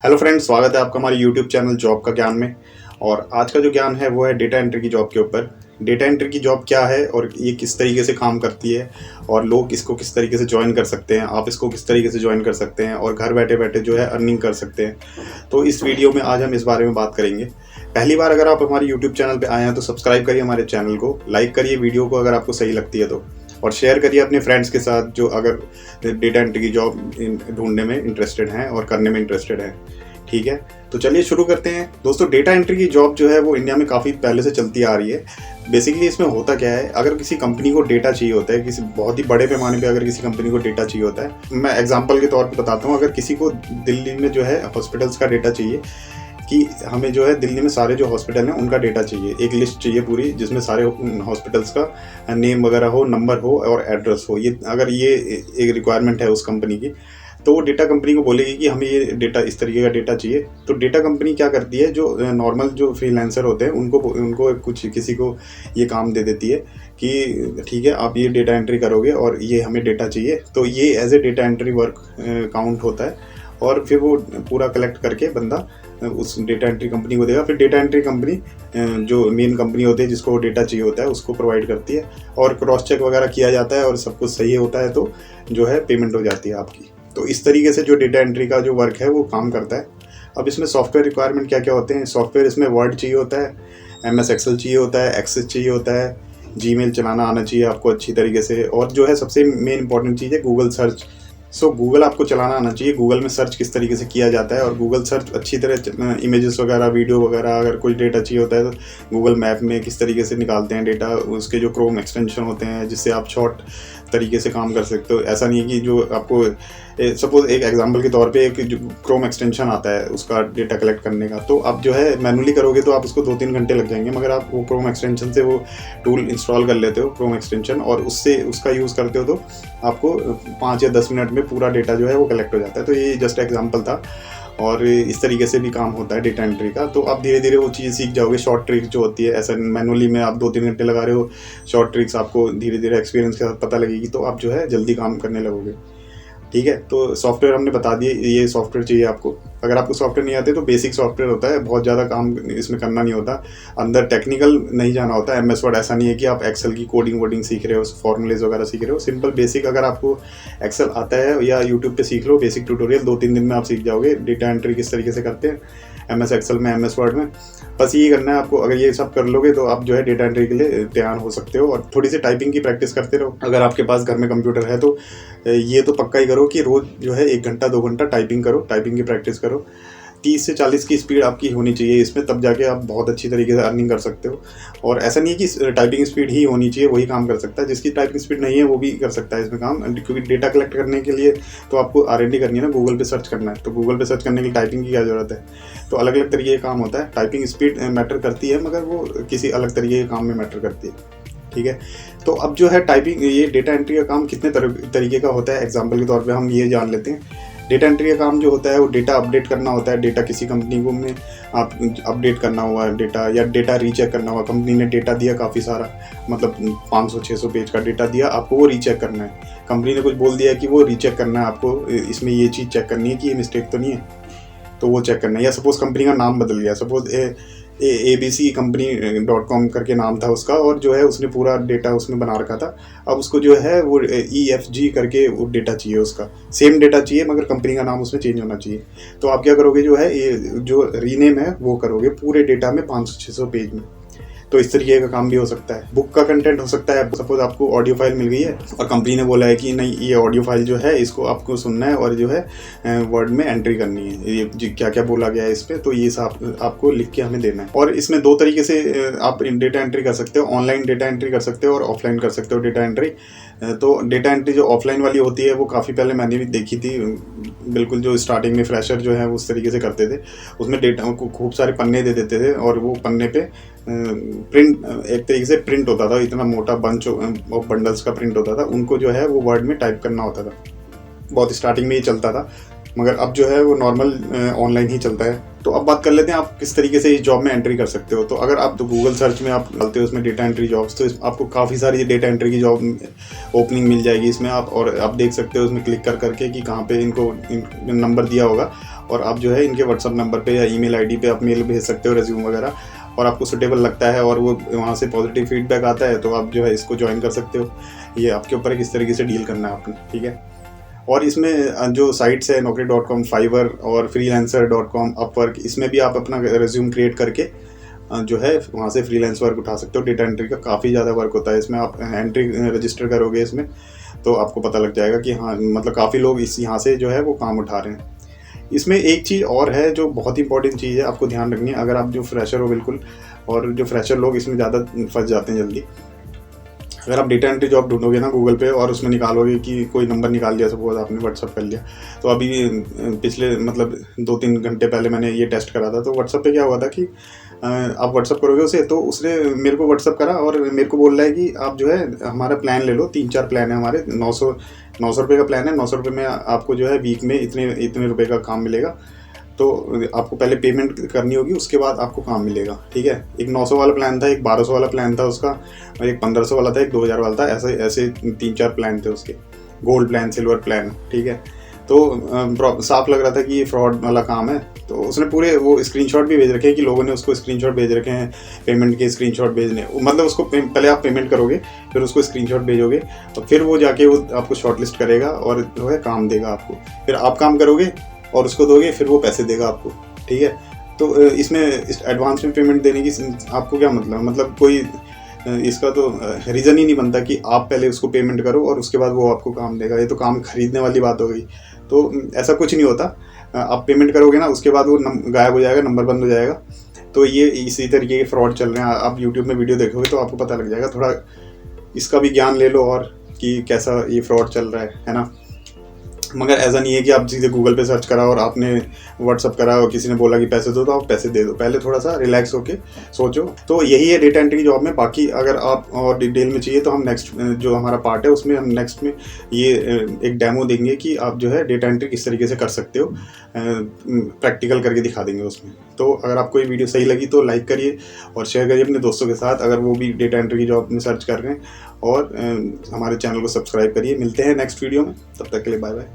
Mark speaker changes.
Speaker 1: Hello friends, स्वागत है आपका हमारे यूट्यूब चैनल जॉब का ज्ञान में। और आज का जो ज्ञान है वो है डेटा एंट्री की जॉब के ऊपर। डेटा एंट्री की जॉब क्या है और ये किस तरीके से काम करती है और लोग इसको किस तरीके से ज्वाइन कर सकते हैं, आप इसको किस तरीके से ज्वाइन कर सकते हैं और घर बैठे बैठे जो है अर्निंग कर सकते हैं। तो इस वीडियो में आज हम इस बारे में बात करेंगे। पहली बार अगर आप हमारे यूट्यूब चैनल पर आए हैं तो सब्सक्राइब करिए हमारे चैनल को, लाइक करिए वीडियो को अगर आपको सही लगती है तो, और शेयर करिए अपने फ्रेंड्स के साथ जो अगर डेटा एंट्री की जॉब ढूंढने में इंटरेस्टेड हैं और करने में इंटरेस्टेड हैं। ठीक है, तो चलिए शुरू करते हैं। दोस्तों, डेटा एंट्री की जॉब जो है वो इंडिया में काफ़ी पहले से चलती आ रही है। बेसिकली इसमें होता क्या है, अगर किसी कंपनी को डेटा चाहिए होता है, किसी बहुत ही बड़े पैमाने पे अगर किसी कंपनी को डेटा चाहिए होता है, मैं एग्जांपल के तौर पे बताता हूँ। अगर किसी को दिल्ली में जो है हॉस्पिटल्स का डेटा चाहिए कि हमें जो है दिल्ली में सारे जो हॉस्पिटल हैं उनका डेटा चाहिए, एक लिस्ट चाहिए पूरी जिसमें सारे हॉस्पिटल्स का नेम वगैरह हो, नंबर हो और एड्रेस हो। ये अगर ये एक रिक्वायरमेंट है उस कंपनी की, तो वो डेटा कंपनी को बोलेगी कि हमें ये डेटा, इस तरीके का डेटा चाहिए। तो डेटा कंपनी क्या करती है, जो नॉर्मल जो फ्रीलांसर होते हैं उनको कुछ किसी को ये काम दे देती है कि ठीक है आप ये डेटा एंट्री करोगे और ये हमें डेटा चाहिए। तो ये as a data entry work count होता है और फिर वो पूरा कलेक्ट करके बंदा उस डेटा एंट्री कंपनी को देगा। फिर डेटा एंट्री कंपनी जो मेन कंपनी होती है जिसको डेटा चाहिए होता है उसको प्रोवाइड करती है और क्रॉस चेक वगैरह किया जाता है और सब कुछ सही होता है तो जो है पेमेंट हो जाती है आपकी। तो इस तरीके से जो डेटा एंट्री का जो वर्क है वो काम करता है। अब इसमें सॉफ्टवेयर रिक्वायरमेंट क्या क्या होते हैं। सॉफ्टवेयर इसमें वर्ड चाहिए होता है, MS एक्सेल चाहिए होता है, एक्सेस चाहिए होता है, जीमेल चलाना आना चाहिए आपको अच्छी तरीके से, और जो है सबसे मेन इंपॉर्टेंट चीज़ है गूगल सर्च। गूगल आपको चलाना आना चाहिए। गूगल में सर्च किस तरीके से किया जाता है और गूगल सर्च अच्छी तरह इमेजेस वगैरह, वीडियो वगैरह, अगर कोई डेटा चाहिए होता है तो गूगल मैप में किस तरीके से निकालते हैं डेटा, उसके जो क्रोम एक्सटेंशन होते हैं जिससे आप शॉर्ट तरीके से काम कर सकते हो। ऐसा नहीं है कि जो आपको सपोज एक एग्जांपल के तौर पे एक जो क्रोम एक्सटेंशन आता है उसका डेटा कलेक्ट करने का, तो आप जो है मैनुअली करोगे तो आप उसको 2-3 घंटे लग जाएंगे। मगर आप वो क्रोम एक्सटेंशन से वो टूल इंस्टॉल कर लेते हो, क्रोम एक्सटेंशन, और उससे उसका यूज़ करते हो तो आपको 5 या 10 मिनट में पूरा डेटा जो है वो कलेक्ट हो जाता है। तो ये जस्ट एग्जाम्पल था और इस तरीके से भी काम होता है डेटा एंट्री का। तो आप धीरे धीरे वो चीज़ सीख जाओगे। शॉर्ट ट्रिक्स जो होती है, ऐसा मैनुअली में आप 2-3 घंटे लगा रहे हो, शॉर्ट ट्रिक्स आपको धीरे धीरे एक्सपीरियंस के साथ पता लगेगी तो आप जो है जल्दी काम करने लगोगे। ठीक है, तो सॉफ्टवेयर हमने बता दिए, ये सॉफ्टवेयर चाहिए आपको। अगर आपको सॉफ्टवेयर नहीं आते तो बेसिक सॉफ्टवेयर होता है, बहुत ज़्यादा काम इसमें करना नहीं होता, अंदर टेक्निकल नहीं जाना होता। MS वर्ड ऐसा नहीं है कि आप एक्सेल की कोडिंग वोडिंग सीख रहे हो, फॉर्मूलेज वगैरह सीख रहे हो। सिंपल बेसिक अगर आपको एक्सेल आता है या यूट्यूब पे सीख लो, बेसिक ट्यूटोरियल 2-3 दिन में आप सीख जाओगे डेटा एंट्री किस तरीके से करते हैं MS एक्सेल में, MS वर्ड में। बस यही करना है आपको। अगर ये सब कर लोगे तो आप जो है डेटा एंट्री के लिए तैयार हो सकते हो। और थोड़ी सी टाइपिंग की प्रैक्टिस करते रहो। अगर आपके पास घर में कंप्यूटर है तो ये तो पक्का ही करो कि रोज़ जो है 1 घंटा 2 घंटा टाइपिंग करो, टाइपिंग की प्रैक्टिस करो। 30 से 40 की स्पीड आपकी होनी चाहिए इसमें, तब जाके आप बहुत अच्छी तरीके से अर्निंग कर सकते हो। और ऐसा नहीं है कि टाइपिंग स्पीड ही होनी चाहिए वही काम कर सकता है, जिसकी टाइपिंग स्पीड नहीं है वो भी कर सकता है इसमें काम। क्योंकि डेटा कलेक्ट करने के लिए तो आपको R&D करनी है ना, गूगल पे सर्च करना है। तो गूगल पे सर्च करने के लिए टाइपिंग की क्या ज़रूरत है। तो अलग अलग तरीके का काम होता है। टाइपिंग स्पीड मैटर करती है मगर वो किसी अलग तरीके के काम में मैटर करती है। ठीक है, तो अब जो है टाइपिंग, ये डेटा एंट्री का काम कितने तरीके का होता है, एग्जांपल के तौर पे हम ये जान लेते हैं। डेटा एंट्री का काम जो होता है वो डेटा अपडेट करना होता है। डेटा किसी कंपनी को में आप अपडेट करना हुआ डेटा, या डेटा रीचेक करना हुआ। कंपनी ने डेटा दिया काफ़ी सारा, मतलब 500-600 पेज का डेटा दिया, आपको वो रीचेक करना है। कंपनी ने कुछ बोल दिया कि वो रीचेक करना है आपको, इसमें ये चीज़ चेक करनी है कि ये मिस्टेक तो नहीं है, तो वो चेक करना है। या सपोज़ कंपनी का नाम बदल गया, सपोज़ abc-company.com करके नाम था उसका, और जो है उसने पूरा डेटा उसमें बना रखा था। अब उसको जो है वो EFG करके वो डेटा चाहिए, उसका सेम डेटा चाहिए मगर कंपनी का नाम उसमें चेंज होना चाहिए। तो आप क्या करोगे, जो है ये जो रीनेम है वो करोगे पूरे डेटा में 500-600 पेज में। तो इस तरीके का काम भी हो सकता है। बुक का कंटेंट हो सकता है। सपोज आपको ऑडियो फाइल मिल गई है और कंपनी ने बोला है कि नहीं, ये ऑडियो फाइल जो है इसको आपको सुनना है और जो है वर्ड में एंट्री करनी है, ये क्या क्या बोला गया है इस पर, तो ये सब आपको लिख के हमें देना है। और इसमें 2 तरीके से आप डेटा एंट्री कर सकते हो। ऑनलाइन डेटा एंट्री कर सकते हो और ऑफलाइन कर सकते हो डेटा एंट्री। तो डेटा एंट्री जो ऑफलाइन वाली होती है वो काफ़ी पहले मैंने भी देखी थी, बिल्कुल जो स्टार्टिंग में फ्रेशर जो है उस तरीके से करते थे। उसमें डेटा को खूब सारे पन्ने दे देते थे और वो पन्ने पे प्रिंट, एक तरीके से प्रिंट होता था, इतना मोटा बंच ऑफ बंडल्स का प्रिंट होता था, उनको जो है वो वर्ड में टाइप करना होता था। बहुत स्टार्टिंग में ही चलता था, मगर अब जो है वो नॉर्मल ऑनलाइन ही चलता है। तो अब बात कर लेते हैं आप किस तरीके से इस जॉब में एंट्री कर सकते हो। तो अगर आप तो गूगल सर्च में आप डालते हो उसमें डेटा एंट्री जॉब्स, तो आपको काफ़ी सारी डेटा एंट्री की जॉब ओपनिंग मिल जाएगी इसमें। आप और आप देख सकते हो उसमें क्लिक कर करके कि कहाँ पे इनको नंबर दिया होगा और आप जो है इनके व्हाट्सअप नंबर पे या ईमेल आईडी पे आप मेल भेज सकते हो रेज्यूम वगैरह, और आपको सूटेबल लगता है और वो वहाँ से पॉजिटिव फीडबैक आता है तो आप जो है इसको ज्वाइन कर सकते हो। ये आपके ऊपर है किस तरीके से डील करना है आपने, ठीक है। और इसमें जो साइट्स है naukri.com, फाइवर और freelancer.com, अपवर्क, इसमें भी आप अपना रेज्यूम क्रिएट करके जो है वहाँ से फ्रीलांस वर्क उठा सकते हो। डेटा एंट्री का काफ़ी ज़्यादा वर्क होता है इसमें। आप एंट्री रजिस्टर करोगे इसमें तो आपको पता लग जाएगा कि हाँ मतलब काफ़ी लोग इस यहाँ से जो है वो काम उठा रहे हैं। इसमें एक चीज़ और है जो बहुत इंपॉर्टेंट चीज़ है, आपको ध्यान रखनी है अगर आप जो फ्रेशर हो बिल्कुल, और जो फ्रेशर लोग इसमें ज़्यादा फंस जाते हैं जल्दी। अगर आप डेटा एंट्री जॉब ढूंढोगे ना गूगल पे और उसमें निकालोगे कि कोई नंबर निकाल लिया, सपोज आपने व्हाट्सअप कर लिया, तो अभी पिछले मतलब 2-3 घंटे पहले मैंने ये टेस्ट करा था। तो व्हाट्सअप पे क्या हुआ था कि आप व्हाट्सअप करोगे उसे, तो उसने मेरे को व्हाट्सअप करा और मेरे को बोल रहा है कि आप जो है हमारा प्लान ले लो, 3-4 प्लान है हमारे, 900 रुपये का प्लान है, 900 रुपये में आपको जो है वीक में इतने रुपये का काम मिलेगा, तो आपको पहले पेमेंट करनी होगी, उसके बाद आपको काम मिलेगा, ठीक है। एक 900 वाला प्लान था, एक 1200 वाला प्लान था उसका, और एक 1500 वाला था, एक 2000 वाला था, ऐसे 3-4 प्लान थे उसके, गोल्ड प्लान, सिल्वर प्लान, ठीक है। तो साफ लग रहा था कि ये फ्रॉड वाला काम है। तो उसने पूरे वो स्क्रीनशॉट भी भेज रखे हैं कि लोगों ने उसको स्क्रीनशॉट भेज रखे हैं, पेमेंट के स्क्रीनशॉट भेजने, मतलब उसको पहले आप पेमेंट करोगे, फिर उसको स्क्रीनशॉट भेजोगे, तो फिर वो जाके वो आपको शॉर्टलिस्ट करेगा और जो है काम देगा आपको, फिर आप काम करोगे और उसको दोगे, फिर वो पैसे देगा आपको, ठीक है। तो इसमें एडवांस में पेमेंट देने की आपको क्या मतलब कोई इसका तो रीज़न ही नहीं बनता कि आप पहले उसको पेमेंट करो और उसके बाद वो आपको काम देगा। ये तो काम खरीदने वाली बात हो गई। तो ऐसा कुछ नहीं होता, आप पेमेंट करोगे ना उसके बाद वो गायब हो जाएगा, नंबर बंद हो जाएगा। तो ये इसी तरीके के फ्रॉड चल रहे हैं। आप यूट्यूब में वीडियो देखोगे तो आपको पता लग जाएगा। थोड़ा इसका भी ज्ञान ले लो और कि कैसा ये फ्रॉड चल रहा है ना। मगर ऐसा नहीं है कि आप सीधे गूगल पे सर्च करा और आपने व्हाट्सअप करा और किसी ने बोला कि पैसे दो तो आप पैसे दे दो। पहले थोड़ा सा रिलैक्स होके सोचो। तो यही है डेटा एंट्री की जॉब में। बाकी अगर आप और डिटेल में चाहिए तो हम नेक्स्ट जो हमारा पार्ट है उसमें हम नेक्स्ट में ये एक डेमो देंगे कि आप जो है डेटा एंट्री किस तरीके से कर सकते हो, प्रैक्टिकल करके दिखा देंगे उसमें। तो अगर आपको ये वीडियो सही लगी तो लाइक करिए और शेयर करिए अपने दोस्तों के साथ अगर वो भी डेटा एंट्री की जॉब में सर्च कर रहे हैं, और हमारे चैनल को सब्सक्राइब करिए। मिलते हैं नेक्स्ट वीडियो में, तब तक के लिए बाय बाय।